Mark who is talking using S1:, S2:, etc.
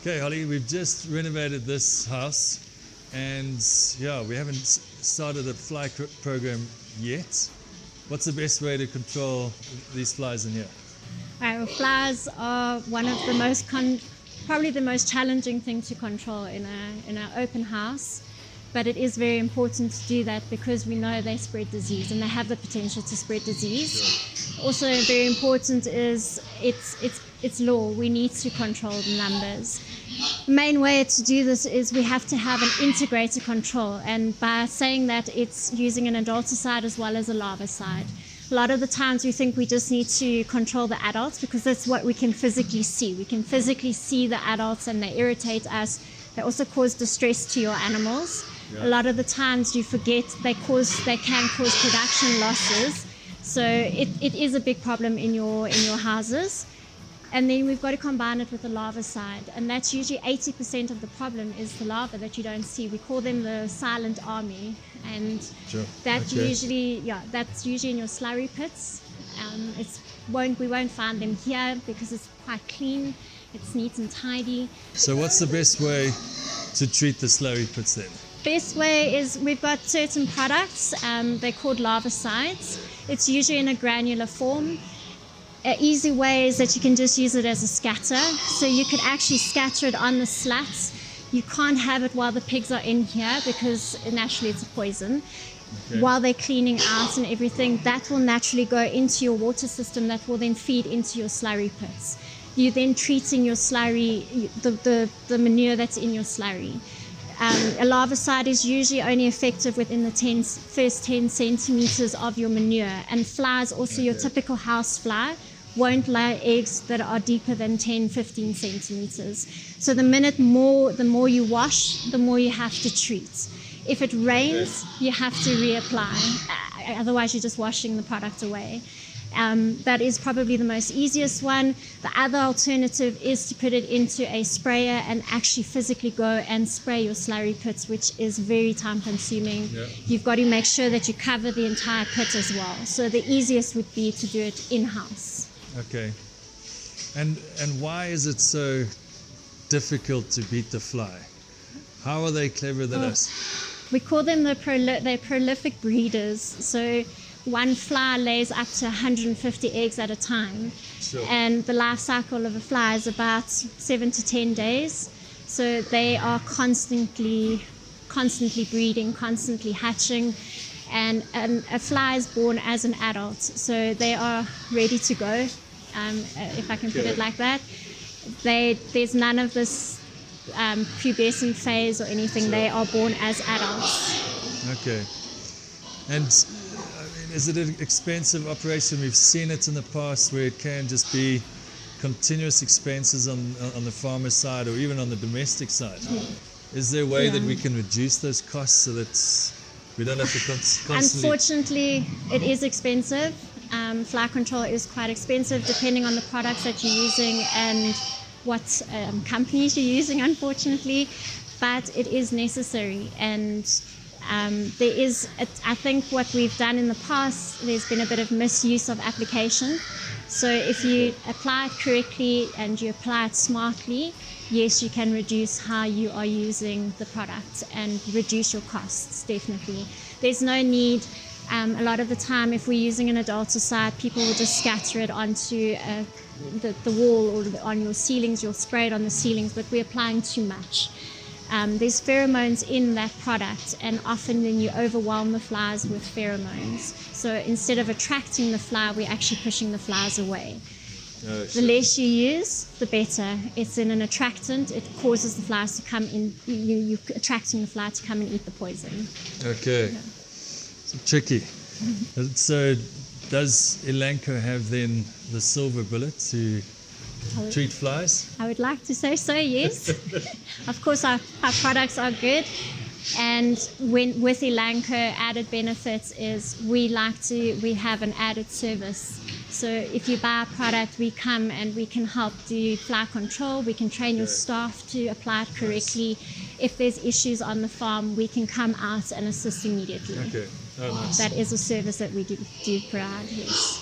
S1: Okay, Holly, we've just renovated this house, and yeah, we haven't started a fly program yet. What's the best way to control these flies in here?
S2: Well, flies are one of the most probably the most challenging thing to control in an open house, but it is very important to do that because we know they spread disease and they have the potential to spread disease. Sure. Also very important is it's law. We need to control the numbers. The main way to do this is we have to have an integrated control, and by saying that, it's using an adulticide as well as a larvicide. A lot of the times we think we just need to control the adults because that's what we can physically see. We can physically see the adults and they irritate us. They also cause distress to your animals. Yeah. A lot of the times you forget they can cause production losses. So it is a big problem in your houses. And then we've got to combine it with the larvicide, and that's usually 80% of the problem is the larva that you don't see. We call them the silent army, and
S1: sure.
S2: that's usually in your slurry pits. We won't find them here because it's quite clean, it's neat and tidy.
S1: So what's the best way to treat the slurry pits then?
S2: Best way is we've got certain products. They're called larvicides. It's usually in a granular form. An easy way is that you can just use it as a scatter. So you could actually scatter it on the slats. You can't have it while the pigs are in here because naturally it's a poison. Okay. While they're cleaning out and everything, that will naturally go into your water system that will then feed into your slurry pits. You're then treating your slurry, the manure that's in your slurry. A larvicide is usually only effective within the first 10 centimeters of your manure. And flies, also your typical house fly, won't lay eggs that are deeper than 10, 15 centimeters. So the more you wash, the more you have to treat. If it rains, you have to reapply. Otherwise, you're just washing the product away. That is probably the most easiest one. The other alternative is to put it into a sprayer and actually physically go and spray your slurry pits, which is very time consuming. Yeah. You've got to make sure that you cover the entire pit as well. So the easiest would be to do it in-house.
S1: Okay. And why is it so difficult to beat the fly? How are they cleverer than us?
S2: We call them they're prolific breeders. So one fly lays up to 150 eggs at a time. Sure. And the life cycle of a fly is about 7 to 10 days. So they are constantly breeding, constantly hatching. And a fly is born as an adult. So they are ready to go, if I can put it like that. There's none of this pubescent phase or anything. Sure. They are born as adults.
S1: Okay. And is it an expensive operation? We've seen it in the past where it can just be continuous expenses on the farmer side or even on the domestic side. Yeah. Is there a way that we can reduce those costs so that we don't have to constantly...
S2: Unfortunately, it is expensive. Fly control is quite expensive depending on the products that you're using and what companies you're using, unfortunately. But it is necessary, and there is, I think what we've done in the past, there's been a bit of misuse of application. So if you apply it correctly and you apply it smartly, yes, you can reduce how you are using the product and reduce your costs, definitely. There's no need, a lot of the time if we're using an adulticide, people will just scatter it onto the wall or on your ceilings, you'll spray it on the ceilings, but we're applying too much. There's pheromones in that product, and often then you overwhelm the flies with pheromones. So instead of attracting the fly, we're actually pushing the flies away. Oh, the less you use, the better. It's in an attractant. It causes the flies to come in. You're attracting the fly to come and eat the poison.
S1: Okay. Yeah. So tricky. So does Elanco have then the silver bullet to treat flies?
S2: I would like to say so, yes. Of course, our products are good. And with Elanco, added benefits is we have an added service. So if you buy a product, we come and we can help do fly control. We can train your staff to apply it correctly. Nice. If there's issues on the farm, we can come out and assist immediately.
S1: Okay. Oh, nice.
S2: That is a service that we do provide, yes.